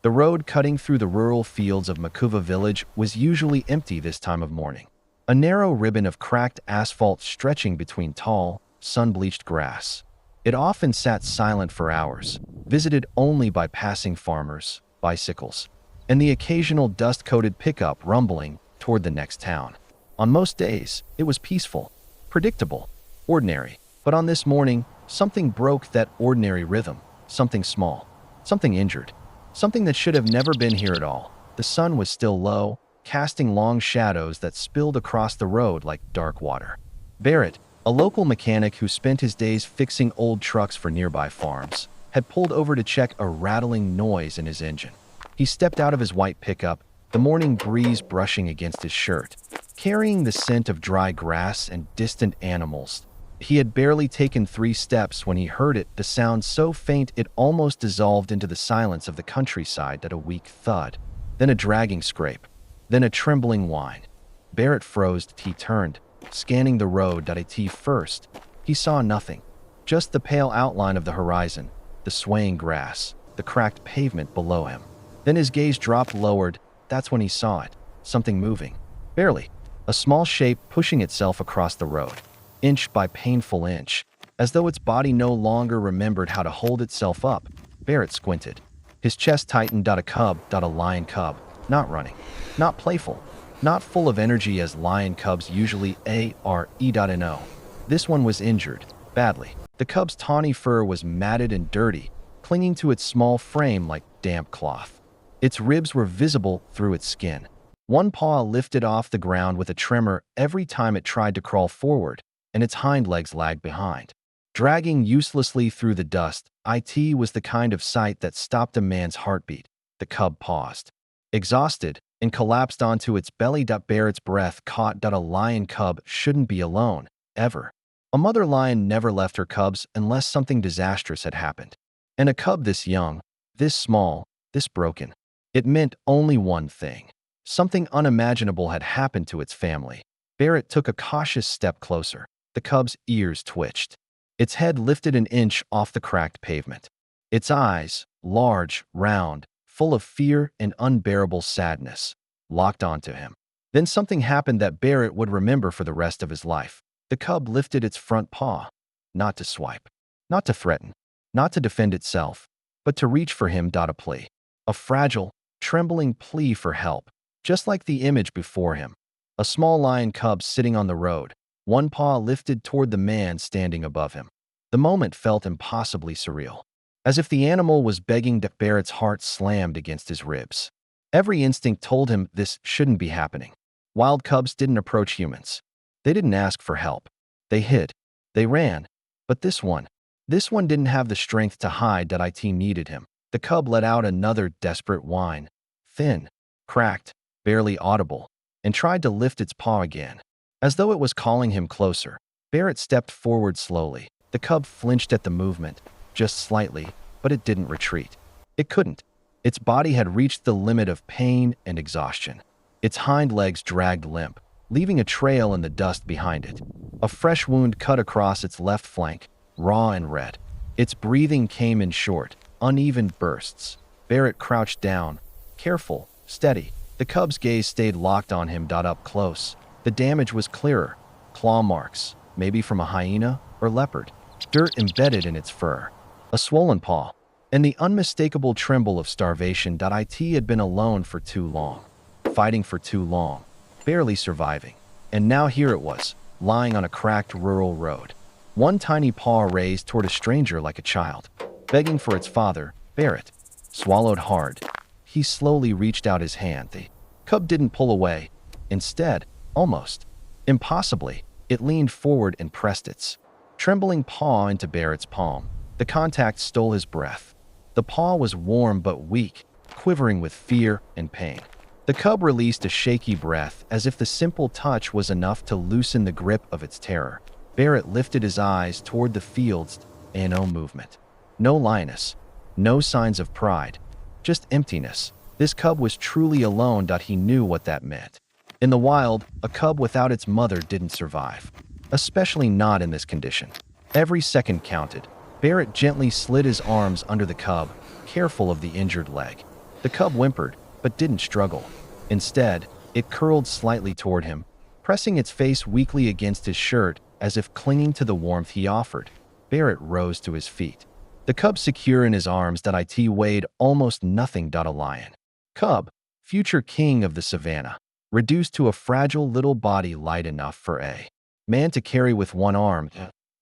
The road cutting through the rural fields of Makuva village was usually empty this time of morning. A narrow ribbon of cracked asphalt stretching between tall, sun-bleached grass. It often sat silent for hours, visited only by passing farmers, bicycles, and the occasional dust-coated pickup rumbling toward the next town. On most days, it was peaceful, predictable, ordinary. But on this morning, something broke that ordinary rhythm. Something small, something injured, something that should have never been here at all. The sun was still low, casting long shadows that spilled across the road like dark water. Barrett, a local mechanic who spent his days fixing old trucks for nearby farms, had pulled over to check a rattling noise in his engine. He stepped out of his white pickup, the morning breeze brushing against his shirt, carrying the scent of dry grass and distant animals. He had barely taken 3 steps when he heard it, the sound so faint it almost dissolved into the silence of the countryside at a weak thud, then a dragging scrape, then a trembling whine. Barrett froze. He turned, scanning the road. At first, he saw nothing, just the pale outline of the horizon, the swaying grass, the cracked pavement below him. Then his gaze dropped lowered. That's when he saw it, something moving. Barely, a small shape pushing itself across the road, inch by painful inch, as though its body no longer remembered how to hold itself up. Barrett squinted. His chest tightened. A lion cub, not running, not playful, not full of energy as lion cubs usually are. This one was injured, badly. The cub's tawny fur was matted and dirty, clinging to its small frame like damp cloth. Its ribs were visible through its skin. One paw lifted off the ground with a tremor every time it tried to crawl forward, and its hind legs lagged behind, dragging uselessly through the dust. It was the kind of sight that stopped a man's heartbeat. The cub paused, exhausted, and collapsed onto its belly. Barrett's breath caught. A lion cub shouldn't be alone, ever. A mother lion never left her cubs unless something disastrous had happened. And a cub this young, this small, this broken, it meant only one thing. Something unimaginable had happened to its family. Barrett took a cautious step closer. The cub's ears twitched. Its head lifted an inch off the cracked pavement. Its eyes, large, round, full of fear and unbearable sadness, locked onto him. Then something happened that Barrett would remember for the rest of his life. The cub lifted its front paw, not to swipe, not to threaten, not to defend itself, but to reach for him. A plea. A fragile, trembling plea for help, just like the image before him. A small lion cub sitting on the road, one paw lifted toward the man standing above him. The moment felt impossibly surreal, as if the animal was begging. Barrett's heart slammed against his ribs. Every instinct told him this shouldn't be happening. Wild cubs didn't approach humans. They didn't ask for help. They hid. They ran. But this one didn't have the strength to hide. It needed him. The cub let out another desperate whine, thin, cracked, barely audible, and tried to lift its paw again, as though it was calling him closer. Barrett stepped forward slowly. The cub flinched at the movement, just slightly, but it didn't retreat. It couldn't. Its body had reached the limit of pain and exhaustion. Its hind legs dragged limp, leaving a trail in the dust behind it. A fresh wound cut across its left flank, raw and red. Its breathing came in short, uneven bursts. Barrett crouched down, careful, steady. The cub's gaze stayed locked on him. Up close, the damage was clearer. Claw marks, maybe from a hyena or leopard. Dirt embedded in its fur. A swollen paw, and the unmistakable tremble of starvation. It had been alone for too long, fighting for too long, barely surviving. And now here it was, lying on a cracked rural road. One tiny paw raised toward a stranger like a child, begging for its father. Barrett swallowed hard. He slowly reached out his hand. The cub didn't pull away. Instead, almost impossibly, it leaned forward and pressed its trembling paw into Barrett's palm. The contact stole his breath. The paw was warm but weak, quivering with fear and pain. The cub released a shaky breath as if the simple touch was enough to loosen the grip of its terror. Barrett lifted his eyes toward the fields. No movement. No lioness. No signs of pride. Just emptiness. This cub was truly alone. He knew what that meant. In the wild, a cub without its mother didn't survive. Especially not in this condition. Every second counted. Barrett gently slid his arms under the cub, careful of the injured leg. The cub whimpered, but didn't struggle. Instead, it curled slightly toward him, pressing its face weakly against his shirt as if clinging to the warmth he offered. Barrett rose to his feet. The cub secure in his arms, it weighed almost nothing. A lion. Cub, future king of the savannah, reduced to a fragile little body light enough for a man to carry with one arm.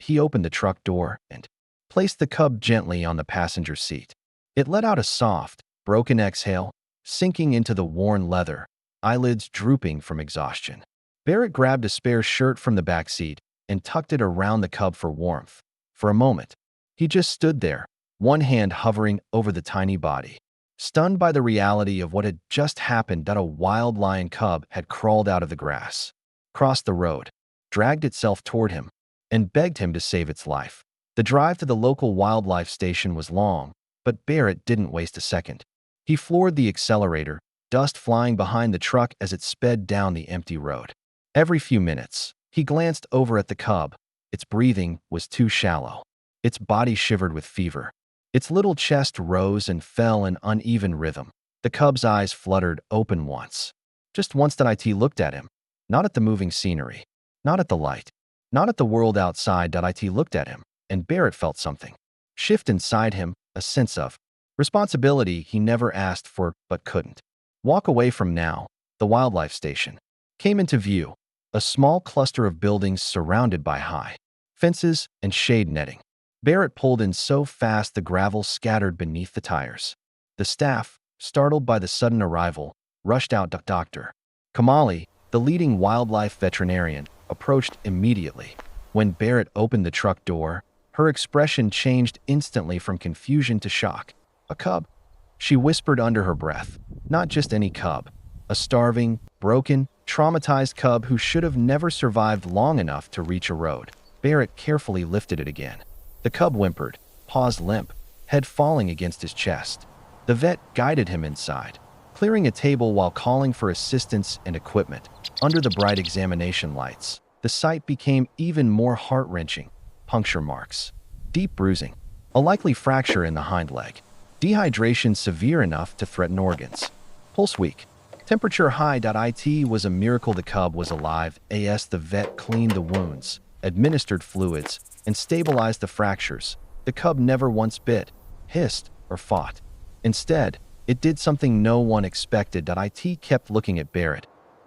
He opened the truck door and placed the cub gently on the passenger seat. It let out a soft, broken exhale, sinking into the worn leather, eyelids drooping from exhaustion. Barrett grabbed a spare shirt from the back seat and tucked it around the cub for warmth. For a moment, he just stood there, one hand hovering over the tiny body, stunned by the reality of what had just happened. A wild lion cub had crawled out of the grass, crossed the road, dragged itself toward him, and begged him to save its life. The drive to the local wildlife station was long, but Barrett didn't waste a second. He floored the accelerator, dust flying behind the truck as it sped down the empty road. Every few minutes, he glanced over at the cub. Its breathing was too shallow. Its body shivered with fever. Its little chest rose and fell in uneven rhythm. The cub's eyes fluttered open once. Just once. It looked at him, not at the moving scenery, not at the light, not at the world outside. It looked at him, and Barrett felt something shift inside him, a sense of responsibility he never asked for but couldn't walk away from. Now, the wildlife station came into view, a small cluster of buildings surrounded by high fences and shade netting. Barrett pulled in so fast the gravel scattered beneath the tires. The staff, startled by the sudden arrival, rushed out. Dr. Kamali, the leading wildlife veterinarian, approached immediately. When Barrett opened the truck door, her expression changed instantly from confusion to shock. "A cub," she whispered under her breath. Not just any cub. A starving, broken, traumatized cub who should have never survived long enough to reach a road. Barrett carefully lifted it again. The cub whimpered, paws limp, head falling against his chest. The vet guided him inside, clearing a table while calling for assistance and equipment. Under the bright examination lights, the sight became even more heart-wrenching. Puncture marks, deep bruising, a likely fracture in the hind leg, dehydration severe enough to threaten organs, pulse weak, temperature high. It was a miracle the cub was alive. The vet cleaned the wounds, administered fluids, and stabilized the fractures. The cub never once bit, hissed, or fought. Instead, it did something no one expected. It kept looking at Barrett,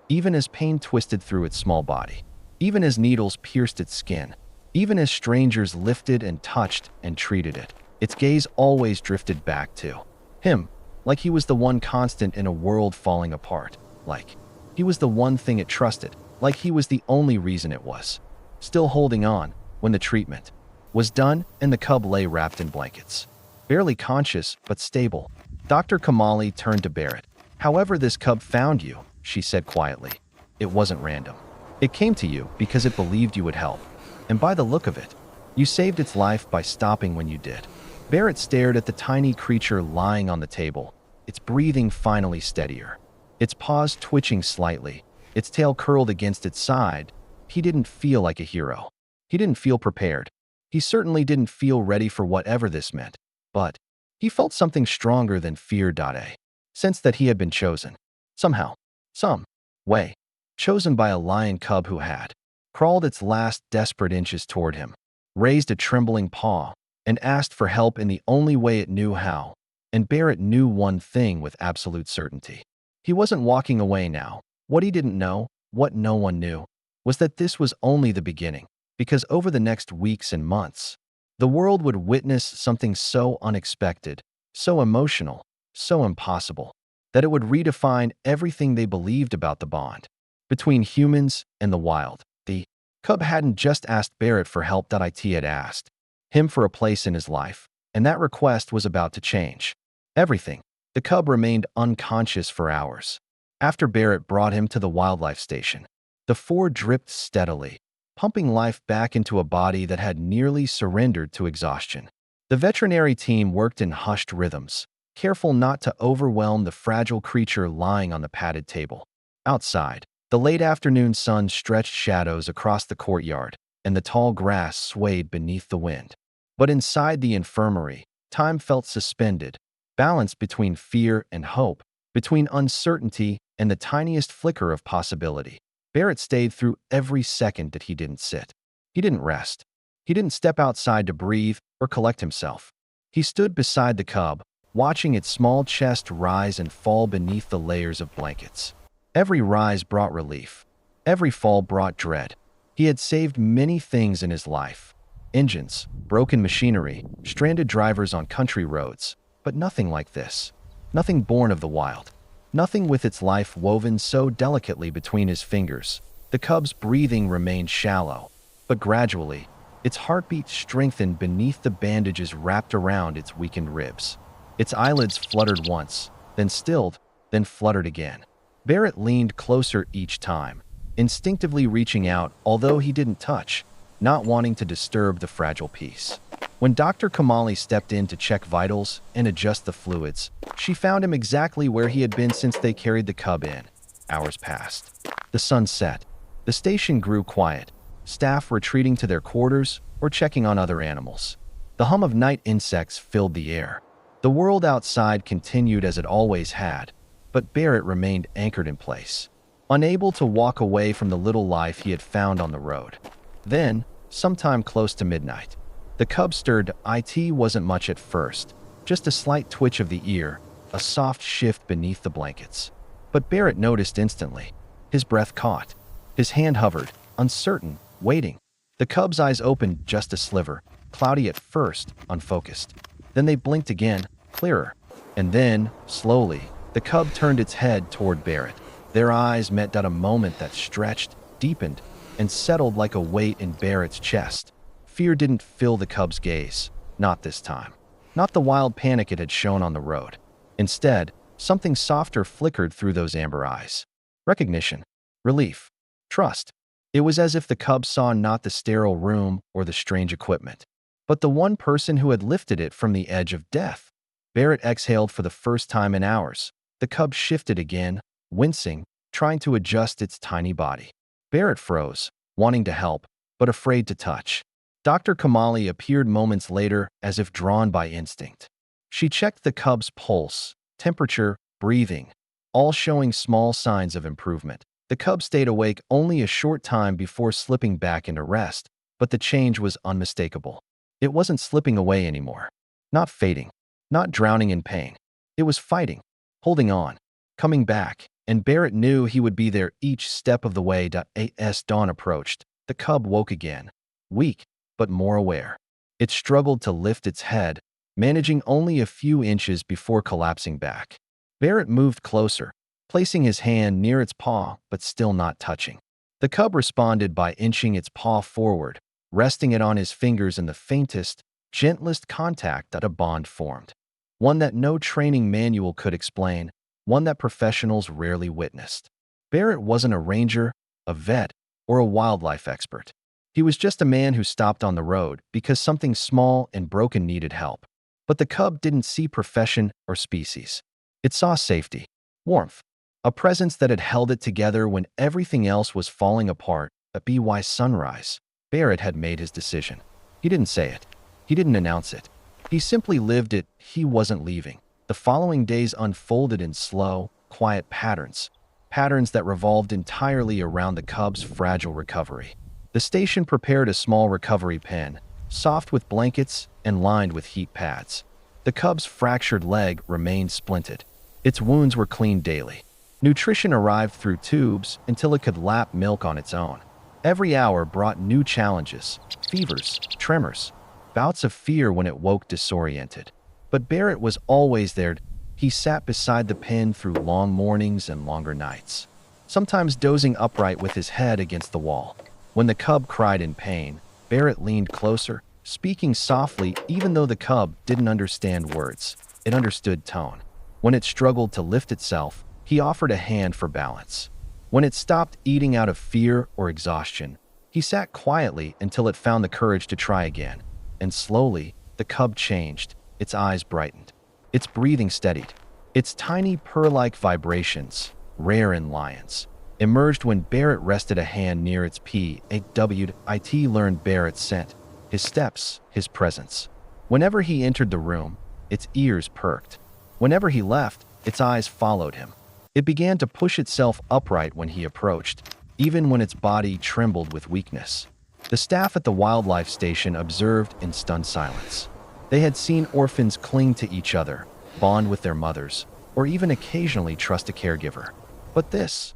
even as pain twisted through its small body, even as needles pierced its skin, even as strangers lifted and touched and treated it. Its gaze always drifted back to him, like he was the one constant in a world falling apart, like he was the one thing it trusted, like he was the only reason it was still holding on. When the treatment was done and the cub lay wrapped in blankets, barely conscious but stable, Dr. Kamali turned to Barrett. "However this cub found you," she said quietly, "it wasn't random. It came to you because it believed you would help. And by the look of it, you saved its life by stopping when you did." Barrett stared at the tiny creature lying on the table, its breathing finally steadier, its paws twitching slightly, its tail curled against its side. He didn't feel like a hero. He didn't feel prepared. He certainly didn't feel ready for whatever this meant. But he felt something stronger than fear. A sense that he had been chosen. Somehow, some way, chosen by a lion cub who had crawled its last desperate inches toward him, raised a trembling paw, and asked for help in the only way it knew how. And Barrett knew one thing with absolute certainty. He wasn't walking away now. What he didn't know, what no one knew, was that this was only the beginning. Because over the next weeks and months, the world would witness something so unexpected, so emotional, so impossible, that it would redefine everything they believed about the bond between humans and the wild. The cub hadn't just asked Barrett for help. It had asked him for a place in his life, and that request was about to change everything. The cub remained unconscious for hours. After Barrett brought him to the wildlife station, the four dripped steadily, pumping life back into a body that had nearly surrendered to exhaustion. The veterinary team worked in hushed rhythms, careful not to overwhelm the fragile creature lying on the padded table. Outside, the late afternoon sun stretched shadows across the courtyard, and the tall grass swayed beneath the wind. But inside the infirmary, time felt suspended, Balance between fear and hope, between uncertainty and the tiniest flicker of possibility. Barrett stayed through every second that he didn't sit. He didn't rest. He didn't step outside to breathe or collect himself. He stood beside the cub, watching its small chest rise and fall beneath the layers of blankets. Every rise brought relief. Every fall brought dread. He had saved many things in his life. Engines, broken machinery, stranded drivers on country roads, but nothing like this. Nothing born of the wild. Nothing with its life woven so delicately between his fingers. The cub's breathing remained shallow, but gradually, its heartbeat strengthened beneath the bandages wrapped around its weakened ribs. Its eyelids fluttered once, then stilled, then fluttered again. Barrett leaned closer each time, instinctively reaching out although he didn't touch, not wanting to disturb the fragile piece. When Dr. Kamali stepped in to check vitals and adjust the fluids, she found him exactly where he had been since they carried the cub in. Hours passed. The sun set. The station grew quiet, staff retreating to their quarters or checking on other animals. The hum of night insects filled the air. The world outside continued as it always had, but Barrett remained anchored in place, unable to walk away from the little life he had found on the road. Then, sometime close to midnight, the cub stirred. It wasn't much at first, just a slight twitch of the ear, a soft shift beneath the blankets. But Barrett noticed instantly. His breath caught. His hand hovered, uncertain, waiting. The cub's eyes opened just a sliver, cloudy at first, unfocused. Then they blinked again, clearer. And then, slowly, the cub turned its head toward Barrett. Their eyes met at a moment that stretched, deepened, and settled like a weight in Barrett's chest. Fear didn't fill the cub's gaze, not this time. Not the wild panic it had shown on the road. Instead, something softer flickered through those amber eyes. Recognition, relief, trust. It was as if the cub saw not the sterile room or the strange equipment, but the one person who had lifted it from the edge of death. Barrett exhaled for the first time in hours. The cub shifted again, wincing, trying to adjust its tiny body. Barrett froze, wanting to help, but afraid to touch. Dr. Kamali appeared moments later as if drawn by instinct. She checked the cub's pulse, temperature, breathing, all showing small signs of improvement. The cub stayed awake only a short time before slipping back into rest, but the change was unmistakable. It wasn't slipping away anymore. Not fading. Not drowning in pain. It was fighting, holding on, coming back, and Barrett knew he would be there each step of the way. As dawn approached, the cub woke again, weak, but more aware. It struggled to lift its head, managing only a few inches before collapsing back. Barrett moved closer, placing his hand near its paw but still not touching. The cub responded by inching its paw forward, resting it on his fingers in the faintest, gentlest contact that a bond formed. One that no training manual could explain, one that professionals rarely witnessed. Barrett wasn't a ranger, a vet, or a wildlife expert. He was just a man who stopped on the road because something small and broken needed help. But the cub didn't see profession or species. It saw safety, warmth, a presence that had held it together when everything else was falling apart. At BY sunrise, Barrett had made his decision. He didn't say it. He didn't announce it. He simply lived it. He wasn't leaving. The following days unfolded in slow, quiet patterns that revolved entirely around the cub's fragile recovery. The station prepared a small recovery pen, soft with blankets and lined with heat pads. The cub's fractured leg remained splinted. Its wounds were cleaned daily. Nutrition arrived through tubes until it could lap milk on its own. Every hour brought new challenges, fevers, tremors, bouts of fear when it woke disoriented. But Barrett was always there. He sat beside the pen through long mornings and longer nights, sometimes dozing upright with his head against the wall. When the cub cried in pain, Barrett leaned closer, speaking softly even though the cub didn't understand words. It understood tone. When it struggled to lift itself, he offered a hand for balance. When it stopped eating out of fear or exhaustion, he sat quietly until it found the courage to try again. And slowly, the cub changed. Its eyes brightened. Its breathing steadied. Its tiny purr-like vibrations, rare in lions, emerged when Barrett rested a hand near its PAW. It learned Barrett's scent, his steps, his presence. Whenever he entered the room, its ears perked. Whenever he left, its eyes followed him. It began to push itself upright when he approached, even when its body trembled with weakness. The staff at the wildlife station observed in stunned silence. They had seen orphans cling to each other, bond with their mothers, or even occasionally trust a caregiver. But this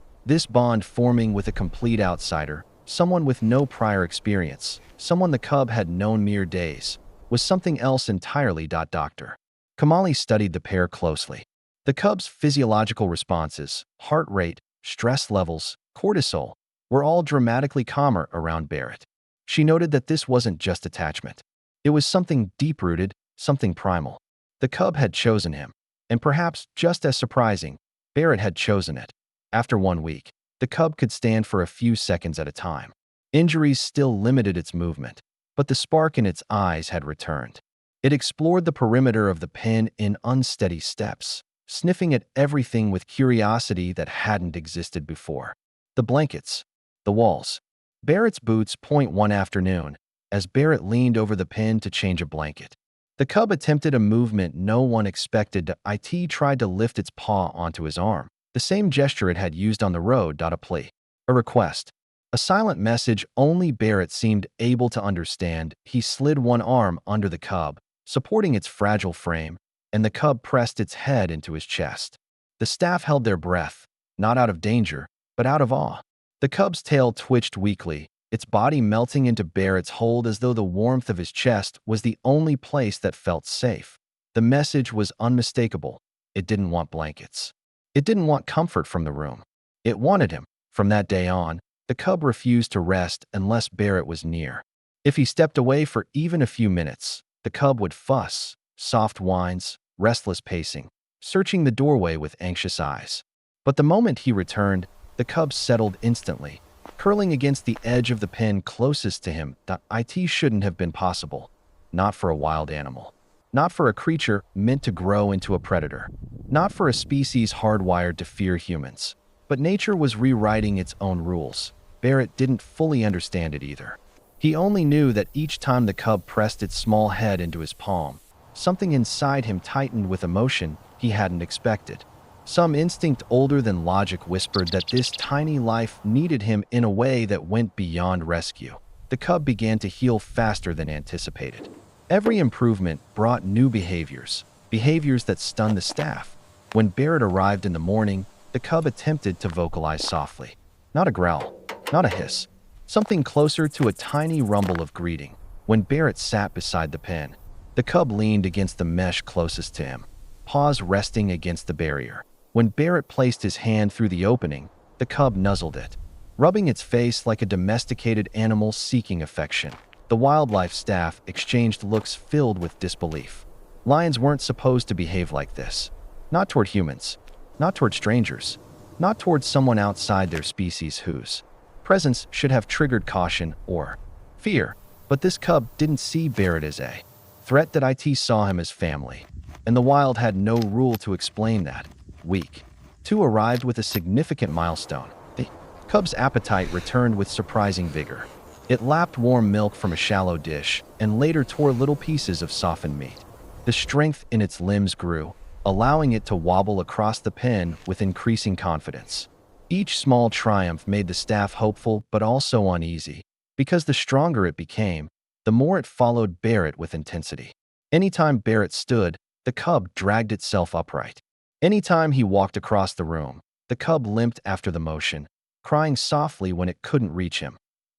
bond forming with a complete outsider, someone with no prior experience, someone the cub had known mere days, was something else entirely. Doctor Kamali studied the pair closely. The cub's physiological responses, heart rate, stress levels, cortisol, were all dramatically calmer around Barrett. She noted that this wasn't just attachment. It was something deep-rooted, something primal. The cub had chosen him, and perhaps just as surprising, Barrett had chosen it. After 1 week, the cub could stand for a few seconds at a time. Injuries still limited its movement, but the spark in its eyes had returned. It explored the perimeter of the pen in unsteady steps, sniffing at everything with curiosity that hadn't existed before. The blankets, the walls. Barrett's boots point one afternoon, as Barrett leaned over the pen to change a blanket. The cub attempted a movement no one expected. It tried to lift its paw onto his arm, the same gesture it had used on the road. A plea, a request, a silent message only Barrett seemed able to understand. He slid one arm under the cub, supporting its fragile frame, and the cub pressed its head into his chest. The staff held their breath, not out of danger, but out of awe. The cub's tail twitched weakly, its body melting into Barrett's hold as though the warmth of his chest was the only place that felt safe. The message was unmistakable. It didn't want blankets. It didn't want comfort from the room. It wanted him. From that day on, the cub refused to rest unless Barrett was near. If he stepped away for even a few minutes, the cub would fuss, soft whines, restless pacing, searching the doorway with anxious eyes. But the moment he returned, the cub settled instantly, curling against the edge of the pen closest to him. It shouldn't have been possible. Not for a wild animal. Not for a creature meant to grow into a predator. Not for a species hardwired to fear humans. But nature was rewriting its own rules. Barrett didn't fully understand it either. He only knew that each time the cub pressed its small head into his palm, something inside him tightened with emotion he hadn't expected. Some instinct older than logic whispered that this tiny life needed him in a way that went beyond rescue. The cub began to heal faster than anticipated. Every improvement brought new behaviors that stunned the staff. When Barrett arrived in the morning, the cub attempted to vocalize softly. Not a growl, not a hiss, something closer to a tiny rumble of greeting. When Barrett sat beside the pen, the cub leaned against the mesh closest to him, paws resting against the barrier. When Barrett placed his hand through the opening, the cub nuzzled it, rubbing its face like a domesticated animal seeking affection. The wildlife staff exchanged looks filled with disbelief. Lions weren't supposed to behave like this. Not toward humans, not toward strangers, not toward someone outside their species whose presence should have triggered caution or fear. But this cub didn't see Barrett as a threat. That it saw him as family, and the wild had no rule to explain that. Week 2 arrived with a significant milestone. The cub's appetite returned with surprising vigor. It lapped warm milk from a shallow dish and later tore little pieces of softened meat. The strength in its limbs grew, allowing it to wobble across the pen with increasing confidence. Each small triumph made the staff hopeful but also uneasy, because the stronger it became, the more it followed Barrett with intensity. Anytime Barrett stood, the cub dragged itself upright. Anytime he walked across the room, the cub limped after the motion, crying softly when it couldn't reach him.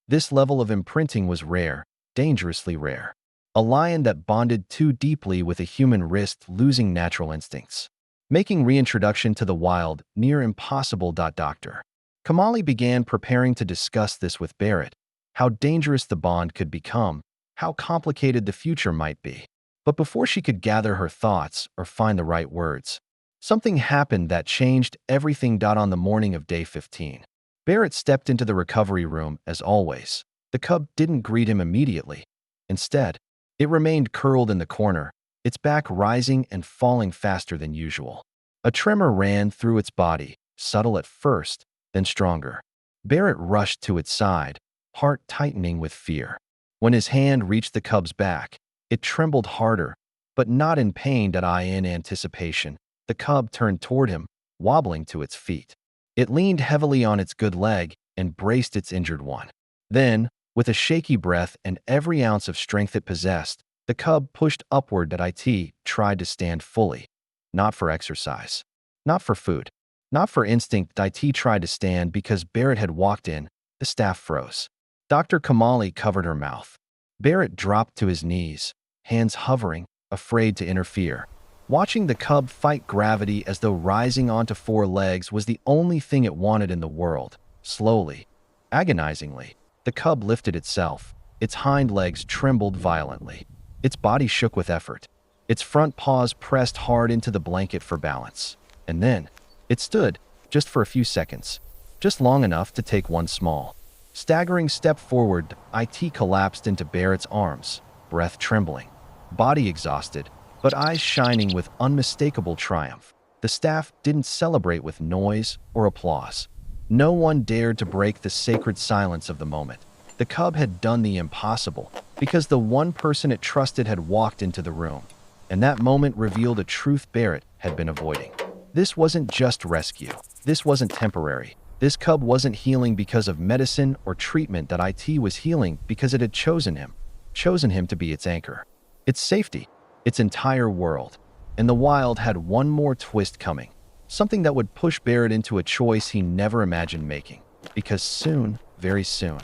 This level of imprinting was rare, dangerously rare. A lion that bonded too deeply with a human risked losing natural instincts, making reintroduction to the wild near impossible. Dr. Kamali began preparing to discuss this with Barrett, how dangerous the bond could become, how complicated the future might be. But before she could gather her thoughts or find the right words, something happened that changed everything. On the morning of day 15, Barrett stepped into the recovery room as always. The cub didn't greet him immediately. Instead, it remained curled in the corner, its back rising and falling faster than usual. A tremor ran through its body, subtle at first, then stronger. Barrett rushed to its side, heart tightening with fear. When his hand reached the cub's back, it trembled harder, but not in pain. In anticipation. The cub turned toward him, wobbling to its feet. It leaned heavily on its good leg and braced its injured one. Then, with a shaky breath and every ounce of strength it possessed, the cub pushed upward that it tried to stand fully. Not for exercise. Not for food. Not for instinct. It tried to stand because Barrett had walked in. The staff froze. Dr. Kamali covered her mouth. Barrett dropped to his knees, hands hovering, afraid to interfere. Watching the cub fight gravity as though rising onto four legs was the only thing it wanted in the world. Slowly, agonizingly, the cub lifted itself. Its hind legs trembled violently. Its body shook with effort. Its front paws pressed hard into the blanket for balance. And then, it stood, just for a few seconds, just long enough to take one small, staggering step forward. It collapsed into Barrett's arms, breath trembling, body exhausted, but eyes shining with unmistakable triumph. The staff didn't celebrate with noise or applause. No one dared to break the sacred silence of the moment. The cub had done the impossible because the one person it trusted had walked into the room, and that moment revealed a truth Barrett had been avoiding. This wasn't just rescue. This wasn't temporary. This cub wasn't healing because of medicine or treatment. That it was healing because it had chosen him to be its anchor, its safety, its entire world. And the wild had one more twist coming, something that would push Barrett into a choice he never imagined making. Because soon, very soon,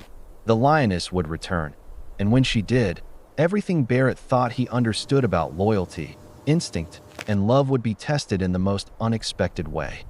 the lioness would return. And when she did, everything Barrett thought he understood about loyalty, instinct, and love would be tested in the most unexpected way.